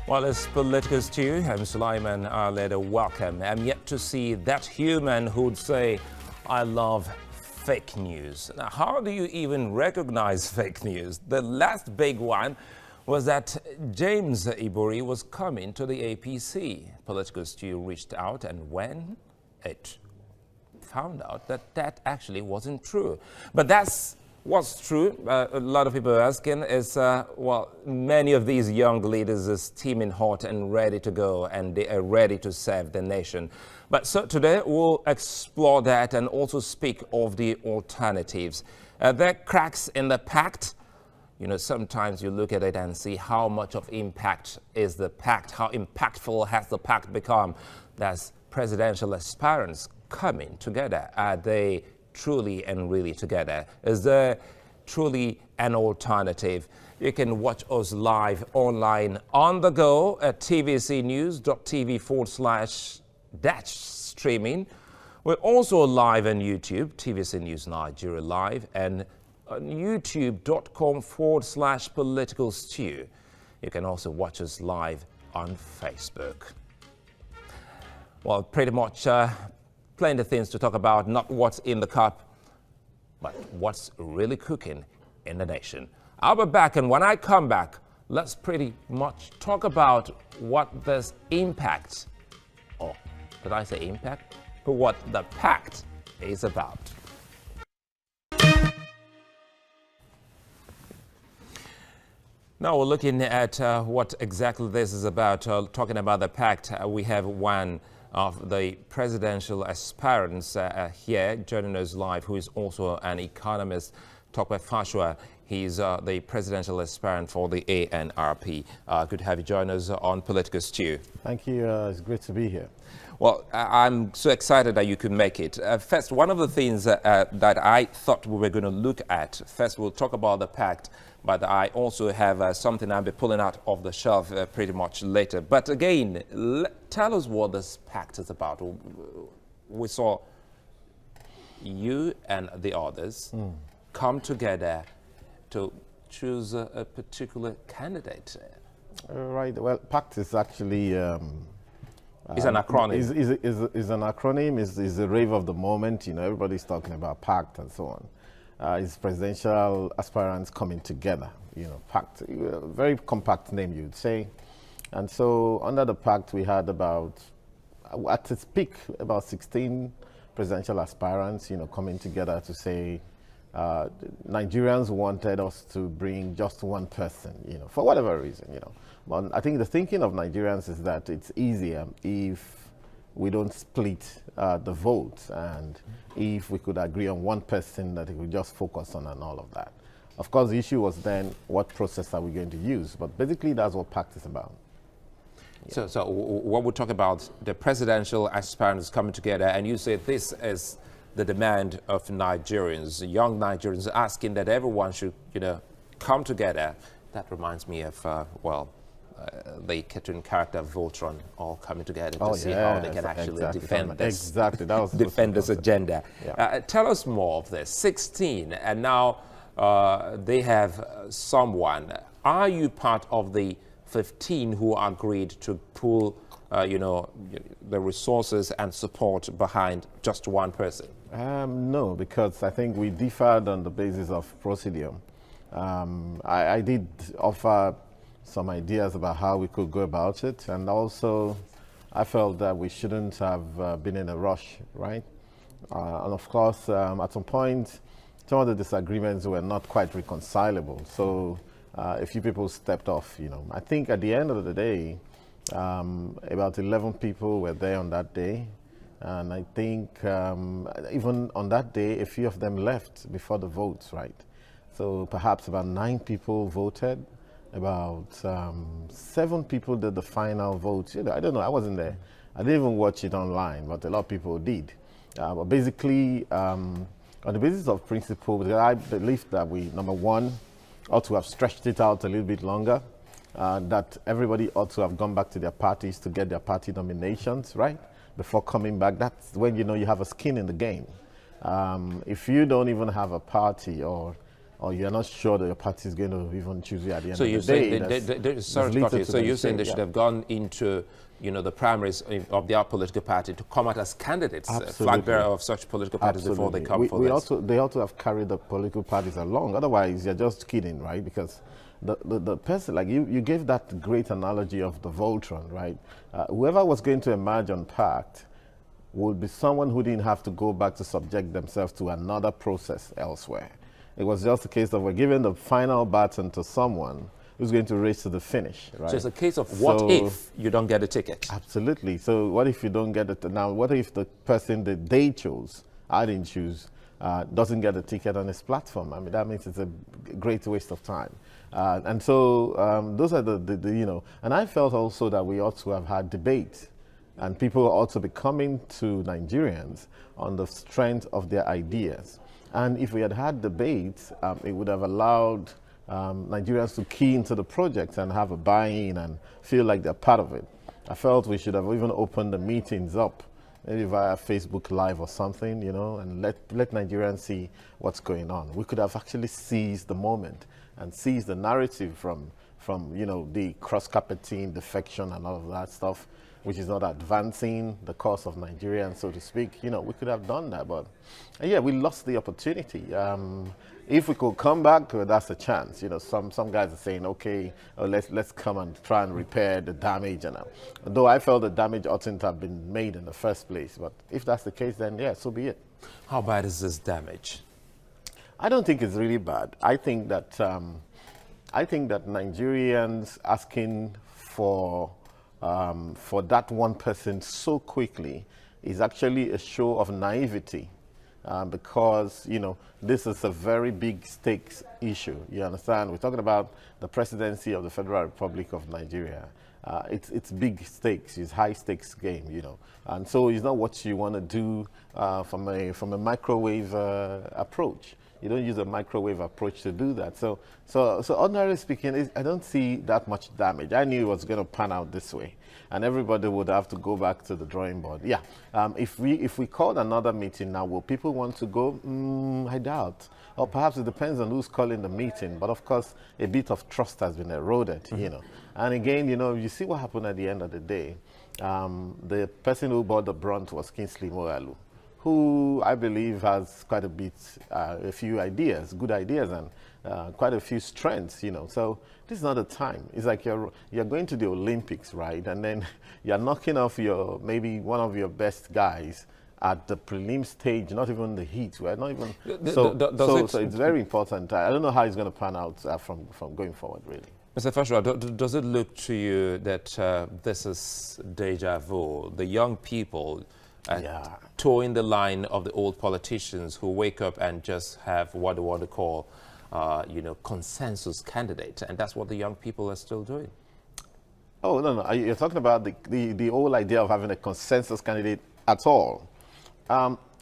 Well, it's Political Stew. I'm Sulaiman Arleda. Welcome. I'm yet to see that human who'd say, I love fake news. Now, how do you even recognize fake news? The last big one was that James Ibori was coming to the APC. Political Stew reached out, and when it found out that that actually wasn't true. But that's what's true. A lot of people are asking is, well, many of these young leaders are steaming hot and ready to go, and they are ready to serve the nation. But so today we'll explore that and also speak of the alternatives. There are cracks in the pact. You know, sometimes you look at it and see how much of impact is the pact, how impactful has the pact become. That's presidential aspirants coming together. Are they truly and really together? Is there truly an alternative? You can watch us live online on the go at tvcnews.tv/streaming. We're also live on YouTube, TVC News Nigeria Live, and on youtube.com/political stew. You can also watch us live on Facebook. Well, pretty much plenty of things to talk about, not what's in the cup, but what's really cooking in the nation. I'll be back, and when I come back, let's pretty much talk about what this impact, or did I say impact? But what the pact is about. Now we're looking at what exactly this is about. Talking about the pact, we have one of the presidential aspirants here joining us live, who is also an economist, Tope Fashua. He's the presidential aspirant for the ANRP. Good to have you join us on Political Stew. Thank you. It's great to be here. Well, I'm so excited that you could make it. First, one of the things that I thought we were going to look at, first we'll talk about the pact, but I also have something I'll be pulling out of the shelf pretty much later. But again, tell us what this pact is about. We saw you and the others come together to choose a particular candidate. Right. Well, pact is actually it's an acronym. Is an acronym. Is the rave of the moment. You know, everybody's talking about pact and so on. It's presidential aspirants coming together. You know, pact. Very compact name, you'd say. And so under the pact, we had about, at its peak, about 16 presidential aspirants. You know, coming together to say, Nigerians wanted us to bring just one person, you know, for whatever reason, you know. But I think the thinking of Nigerians is that it's easier if we don't split the vote, and if we could agree on one person that we could just focus on and all of that. Of course, the issue was then, what process are we going to use? But basically, that's what PACT is about. Yeah. So what we talk about, the presidential aspirants coming together, and you say this is the demand of Nigerians, young Nigerians, asking that everyone should, you know, come together. That reminds me of, the cartoon character Voltron, all coming together to see how they can actually defend this, defend this agenda. Yeah. Tell us more of this. 16, and now they have someone. Are you part of the 15 who agreed to pull, you know, the resources and support behind just one person? No, because I think we differed on the basis of procedure. I did offer some ideas about how we could go about it, and also I felt that we shouldn't have been in a rush, right? And of course, at some point, some of the disagreements were not quite reconcilable, so a few people stepped off, you know. I think at the end of the day, about 11 people were there on that day, and I think even on that day, a few of them left before the votes, right? So perhaps about 9 people voted. About 7 people did the final vote. You know, I don't know, I wasn't there. I didn't even watch it online, but a lot of people did. But basically, on the basis of principle, because I believe that we, number one, ought to have stretched it out a little bit longer, that everybody ought to have gone back to their parties to get their party nominations, right? Before coming back. That's when you know you have a skin in the game. If you don't even have a party, or or you're not sure that your party is going to even choose you at the end So of you're the day. saying, sorry to cut you. So you're saying they should have gone into, the primaries of their political party to come out as candidates, flag bearer of such political parties before they come for this. They also have carried the political parties along. Otherwise, you're just kidding, right? Because the person, like you gave that great analogy of the Voltron, right? Whoever was going to emerge on Pact would be someone who didn't have to go back to subject themselves to another process elsewhere. It was just a case of we're giving the final baton to someone who's going to race to the finish, right? So it's a case of what if you don't get a ticket? Absolutely. So what if you don't get it? Now, what if the person that they chose, I didn't choose, doesn't get a ticket on his platform? I mean, that means it's a great waste of time. And so those are and I felt also that we ought to have had debates, and people ought to be coming to Nigerians on the strength of their ideas. And if we had had debates, it would have allowed Nigerians to key into the project and have a buy-in and feel like they're part of it. I felt we should have even opened the meetings up, maybe via Facebook Live or something, and let Nigerians see what's going on. We could have actually seized the moment and seized the narrative from the cross-carpeting, defection, and all of that stuff, which is not advancing the cause of Nigerians, so to speak. We could have done that, but yeah, we lost the opportunity. If we could come back, that's a chance. Some guys are saying, okay, let's come and try and repair the damage. And though I felt the damage oughtn't have been made in the first place, but if that's the case, then yeah, so be it. How bad is this damage? I don't think it's really bad. I think that Nigerians asking for that one person so quickly is actually a show of naivety. Because, this is a very big stakes issue. You understand? We're talking about the presidency of the Federal Republic of Nigeria. It's big stakes. It's high stakes game, And so it's not what you want to do from a microwave approach. You don't use a microwave approach to do that. So ordinarily speaking, I don't see that much damage. I knew it was going to pan out this way, and everybody would have to go back to the drawing board. Yeah, if we called another meeting now, will people want to go? I doubt. Or perhaps it depends on who's calling the meeting. But of course, a bit of trust has been eroded, And again, you see what happened at the end of the day. The person who bought the brunt was Kingsley Moghalu, who I believe has quite a few ideas, good ideas, and quite a few strengths, So this is not the time. It's like you're going to the Olympics, right? And then you're knocking off maybe one of your best guys at the prelim stage, not even the heat. We're not even. So it's very important. I don't know how it's going to pan out from going forward, really. Mr. Fashua, does it look to you that this is deja vu? The young people towing the line of the old politicians who wake up and just have what they want to call, consensus candidate, and that's what the young people are still doing. Oh, no. You're talking about the whole idea of having a consensus candidate at all.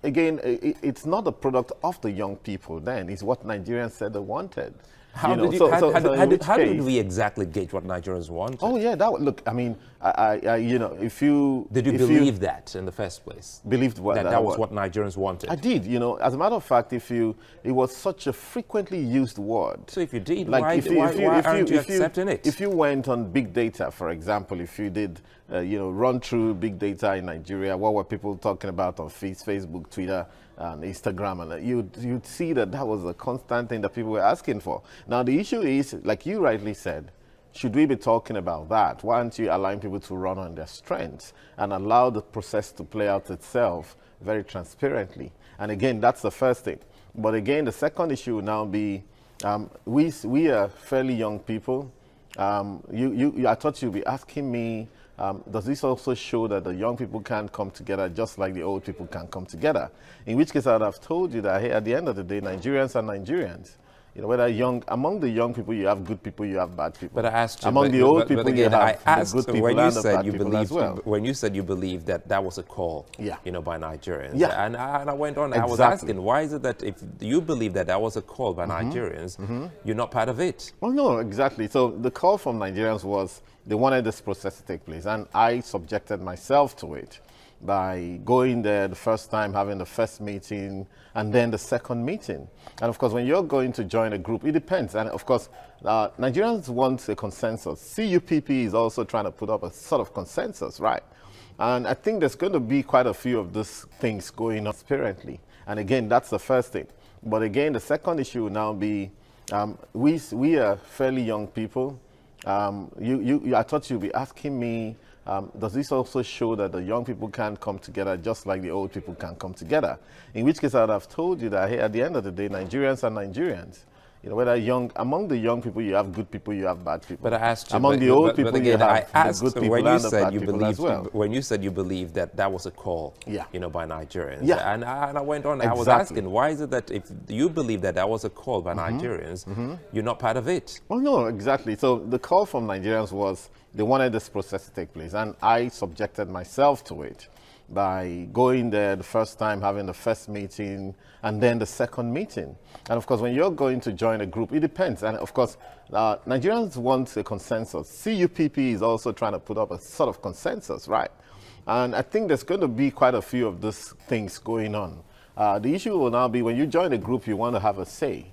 Again, it's not the product of the young people then. It's what Nigerians said they wanted. How did we exactly gauge what Nigerians wanted? Oh yeah, look. I mean, if you believe that in the first place? Believed what? That was what Nigerians wanted. I did. As a matter of fact, it was such a frequently used word. So if you did, why aren't you accepting it? If you went on big data, for example, if you did, run through big data in Nigeria, what were people talking about on Facebook, Twitter, and Instagram, and you'd see that was a constant thing that people were asking for. Now the issue is, like you rightly said, should we be talking about that? Why aren't you allowing people to run on their strengths and allow the process to play out itself very transparently? And again, that's the first thing. But again, the second issue would now be, we are fairly young people. I thought you'd be asking me, does this also show that the young people can't come together just like the old people can come together? In which case, I'd have told you that, hey, at the end of the day, Nigerians are Nigerians. Whether among the young people, you have good people, you have bad people. But I asked you, among the old people, you have the good people and the bad people as well. When you said you believed that was a call, by Nigerians, and I went on. Exactly. I was asking, why is it that if you believe that was a call by Nigerians, you're not part of it? Well, no, exactly. So the call from Nigerians was they wanted this process to take place, and I subjected myself to it. by going there the first time, having the first meeting, and then the second meeting. And of course, when you're going to join a group, it depends. And of course, Nigerians want a consensus. CUPP is also trying to put up a sort of consensus, right? And I think there's going to be quite a few of these things going on apparently. And again, that's the first thing. But again, the second issue will now be, we are fairly young people. I thought you'd be asking me, does this also show that the young people can come together just like the old people can come together? In which case I would have told you that, hey, at the end of the day, Nigerians are Nigerians. You know, whether among the young people, you have good people, you have bad people. But I asked you, among the old people, again, you have I asked, the good people when you and the said bad you people believed, as well. when you said you believed that that was a call, Yeah. you know, by Nigerians, Yeah. and I went on. Exactly. I was asking, why is it that if you believe that that was a call by Nigerians, you're not part of it? Well, no, exactly. So the call from Nigerians was they wanted this process to take place, and I subjected myself to it by going there the first time, having the first meeting, and then the second meeting. And of course, when you're going to join a group, it depends. And of course, Nigerians want a consensus. CUPP is also trying to put up a sort of consensus, right? And I think there's going to be quite a few of these things going on. The issue will now be when you join a group, you want to have a say.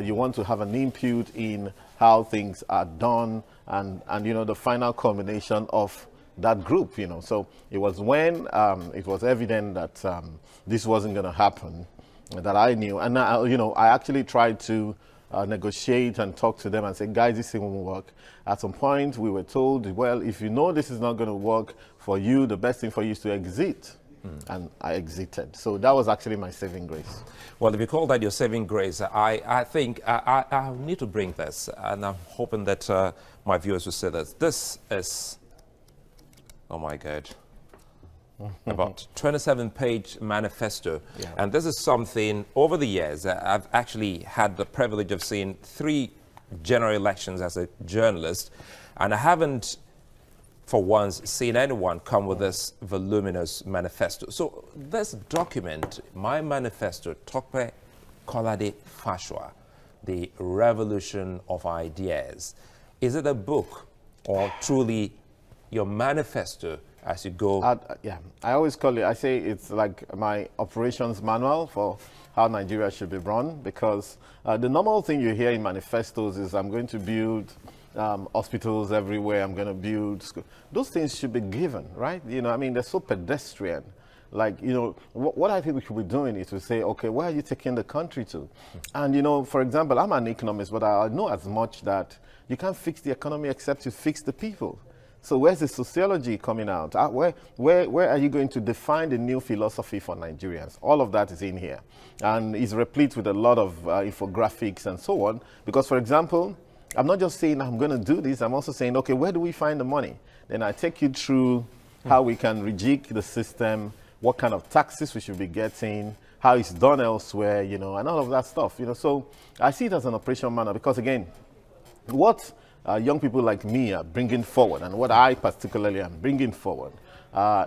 You want to have an input in how things are done and you know, the final culmination of that group, you know. So it was when it was evident that this wasn't going to happen that I knew. And, you know, I actually tried to negotiate and talk to them and say, guys, this thing won't work. At some point, we were told, well, if you know this is not going to work for you, the best thing for you is to exit. And I exited. So that was actually my saving grace. Well, if you call that your saving grace, I think I need to bring this, and I'm hoping that my viewers will say this. This is, oh my God, about 27-page manifesto. Yeah. And this is something, over the years, I've actually had the privilege of seeing 3 general elections as a journalist, and I haven't for once seen anyone come with this voluminous manifesto. So this document, my manifesto, Tope Kolade Fashwa, the revolution of ideas, is it a book or truly your manifesto as you go? Yeah, I always call it, I say it's like my operations manual for how Nigeria should be run, because the normal thing you hear in manifestos is I'm going to build hospitals everywhere, I'm going to build schools. Those things should be given, right? You know, I mean, they're so pedestrian. Like, you know, what I think we should be doing is to say, okay, where are you taking the country to? And, you know, for example, I'm an economist, but I know as much that you can't fix the economy except you fix the people. So where's the sociology coming out? Where are you going to define the new philosophy for Nigerians? All of that is in here. And it's replete with a lot of infographics and so on. Because, for example, I'm not just saying I'm going to do this. I'm also saying, okay, where do we find the money? Then I take you through how we can rejig the system, what kind of taxes we should be getting, how it's done elsewhere, you know, and all of that stuff. You know, so I see it as an operational manner because, again, what young people like me are bringing forward, and what I particularly am bringing forward,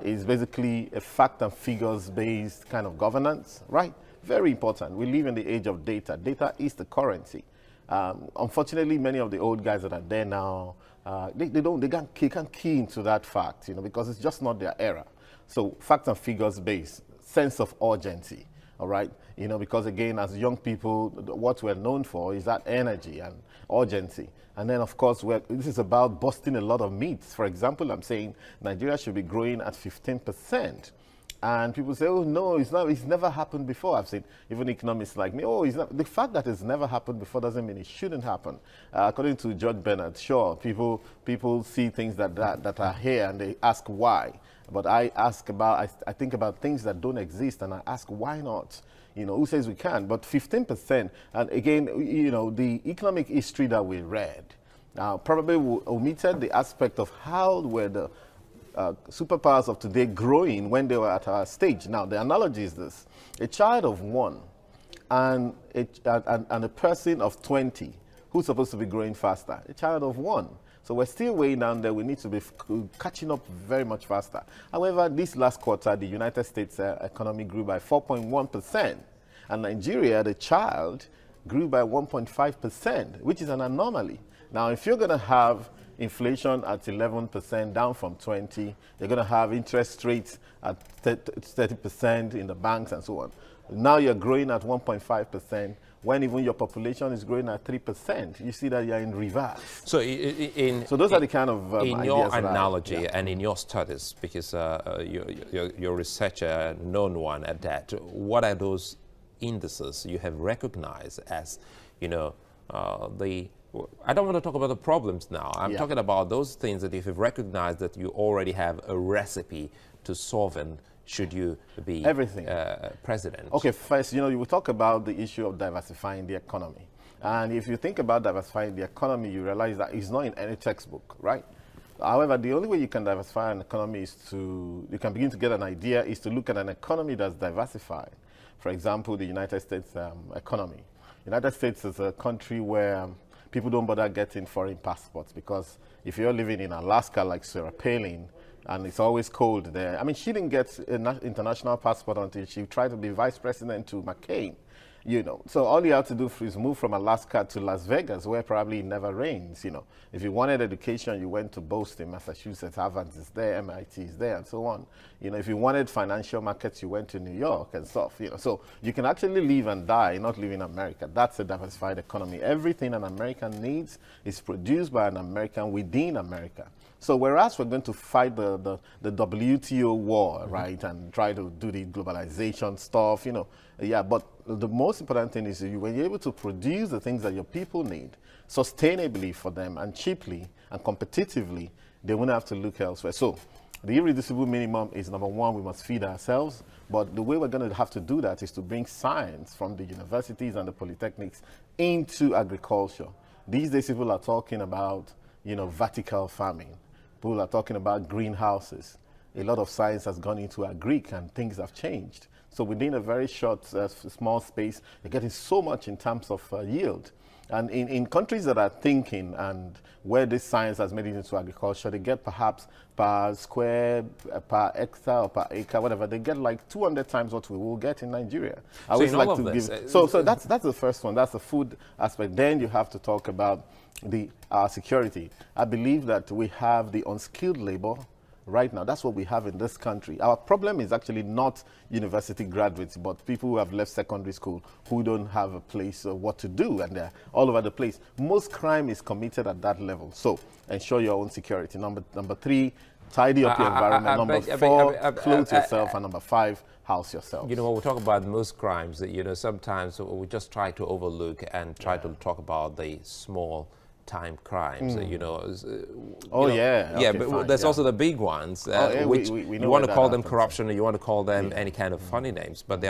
is basically a fact and figures-based kind of governance, right? Very important. We live in the age of data. Data is the currency. Unfortunately, many of the old guys that are there now, they can't key into that fact, you know, because it's just not their era. So fact and figures based, sense of urgency, all right? You know, because again, as young people, what we're known for is that energy and urgency. And then, of course, this is about busting a lot of myths. For example, I'm saying Nigeria should be growing at 15%. And people say, oh, no, it's never happened before. I've seen even economists like me, oh, it's not. The fact that it's never happened before doesn't mean it shouldn't happen. According to George Bernard Shaw, people see things that are here and they ask why. But I think about things that don't exist and I ask why not? You know, who says we can? But 15%, and again, you know, the economic history that we read, probably omitted the aspect of how were the superpowers of today growing when they were at our stage. Now, the analogy is this. A child of 1 and a person of 20 who's supposed to be growing faster? A child of 1. So we're still way down there. We need to be catching up very much faster. However, this last quarter, the United States economy grew by 4.1%. And Nigeria, the child, grew by 1.5%, which is an anomaly. Now, if you're going to have inflation at 11%, down from 20. You're going to have interest rates at 30% in the banks and so on. Now you're growing at 1.5%, when even your population is growing at 3%. You see that you're in reverse. So, so those are the kind of in your analogy yeah. and in your studies, because you're a researcher, known one at that, what are those indices you have recognized as, you know, I don't want to talk about the problems now. I'm talking about those things that you have recognized that you already have a recipe to solve in should you be president? Okay, first, you know, you will talk about the issue of diversifying the economy. And if you think about diversifying the economy, you realize that it's not in any textbook, right? However, the only way you can diversify an economy is you can begin to get an idea, is to look at an economy that's diversified. For example, the United States economy. United States is a country where people don't bother getting foreign passports, because if you're living in Alaska like Sarah Palin, and it's always cold there. I mean, she didn't get an international passport until she tried to be vice president to McCain, you know. So all you have to do is move from Alaska to Las Vegas, where probably it never rains, you know. If you wanted education, you went to Boston, Massachusetts, Harvard is there, MIT is there, and so on. You know, if you wanted financial markets, you went to New York and stuff, you know. So you can actually live and die, not live in America. That's a diversified economy. Everything an American needs is produced by an American within America. So whereas we're going to fight the WTO war, right, and try to do the globalization stuff, you know, yeah, but the most important thing is when you're able to produce the things that your people need sustainably for them and cheaply and competitively, they won't have to look elsewhere. So the irreducible minimum is, number one, we must feed ourselves. But the way we're going to have to do that is to bring science from the universities and the polytechnics into agriculture. These days, people are talking about, you know, vertical farming. People are talking about greenhouses. A lot of science has gone into agric and things have changed. So within a very short, small space, you're getting so much in terms of yield. And in countries that are thinking and where this science has made it into agriculture, they get perhaps per square, per hectare or per acre, whatever, they get like 200 times what we will get in Nigeria. I always like to give. So that's the first one. That's the food aspect. Then you have to talk about the security. I believe that we have the unskilled labor right now. That's what we have in this country. Our problem is actually not university graduates, but people who have left secondary school who don't have a place of what to do, and they're all over the place. Most crime is committed at that level. So ensure your own security. Number three, tidy up your environment. Number four, clothe yourself. And number five, house yourself. You know, when we talk about most crimes, you know, sometimes we just try to overlook and try to talk about the small time crimes, you know. Okay, but fine, there's also the big ones, which we you want to call them corruption, or you want to call them any kind of funny names, but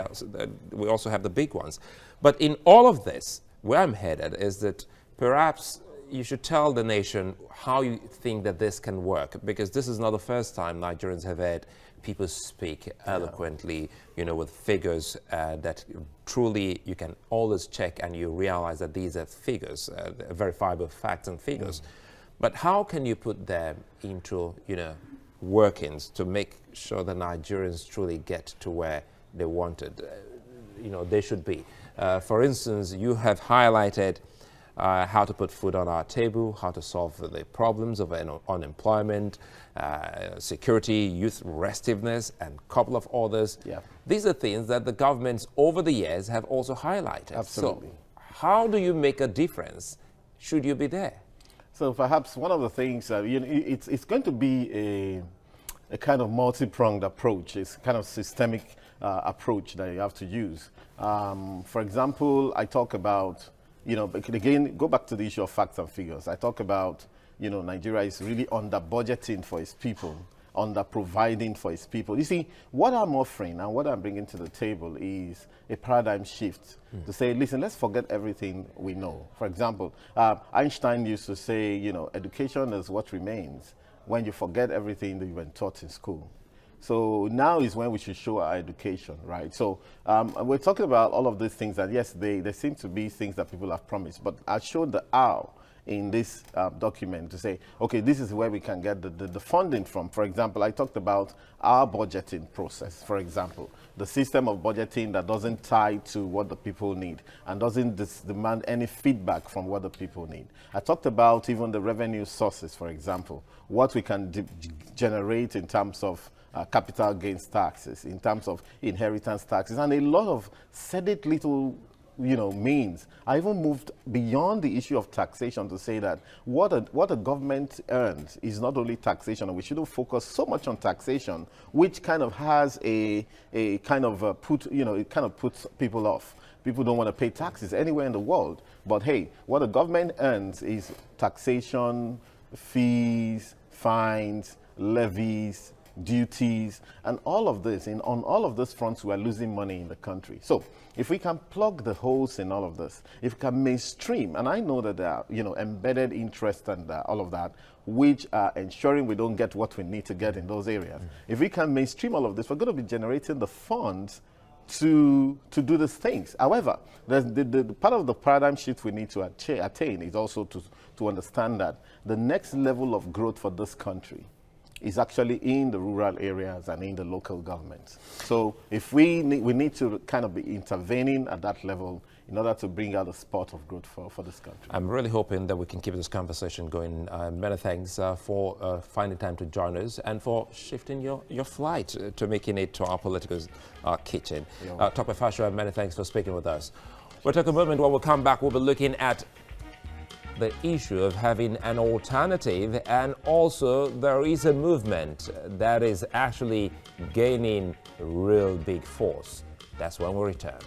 we also have the big ones. But in all of this, where I'm headed is that perhaps you should tell the nation how you think that this can work, because this is not the first time Nigerians have had people speak eloquently, you know, with figures that truly you can always check and you realize that these are figures, verifiable facts and figures. But how can you put them into, you know, workings to make sure that Nigerians truly get to where they wanted, you know, they should be? For instance, you have highlighted how to put food on our table, how to solve the problems of unemployment, security, youth restiveness, and a couple of others. Yeah. These are things that the governments over the years have also highlighted. Absolutely. So how do you make a difference should you be there? So perhaps one of the things, you know, it's going to be a kind of multi-pronged approach. It's kind of systemic approach that you have to use. For example, I talk about, you know, again, go back to the issue of facts and figures. I talk about, you know, Nigeria is really under budgeting for its people, under providing for its people. You see, what I'm offering and what I'm bringing to the table is a paradigm shift to say, listen, let's forget everything we know. For example, Einstein used to say, you know, education is what remains when you forget everything that you've been taught in school. So now is when we should show our education, right? So we're talking about all of these things, and yes, they seem to be things that people have promised, but I showed the how in this document to say, okay, this is where we can get the funding from. For example, I talked about our budgeting process, for example, the system of budgeting that doesn't tie to what the people need and doesn't demand any feedback from what the people need. I talked about even the revenue sources, for example, what we can generate in terms of capital gains taxes, in terms of inheritance taxes, and a lot of sedate little means. I even moved beyond the issue of taxation to say that what a government earns is not only taxation, and we shouldn't focus so much on taxation, which kind of has a kind of it kind of puts people off. People don't want to pay taxes anywhere in the world. But hey, what a government earns is taxation, fees, fines, levies, duties, and all of this. On all of those fronts, we are losing money in the country. So if we can plug the holes in all of this, if we can mainstream, and I know that there are embedded interest and all of that, which are ensuring we don't get what we need to get in those areas. If we can mainstream all of this, we're going to be generating the funds to do these things. However, the part of the paradigm shift we need to attain is also to understand that the next level of growth for this country is actually in the rural areas and in the local governments. So if we need to kind of be intervening at that level in order to bring out a spot of growth for this country. I'm really hoping that we can keep this conversation going. Many thanks for finding time to join us and for shifting your flight to making it to our political kitchen. Tope Fashola, many thanks for speaking with us. We'll take a moment. When we come back, we'll be looking at the issue of having an alternative, and also there is a movement that is actually gaining real big force. That's when we return.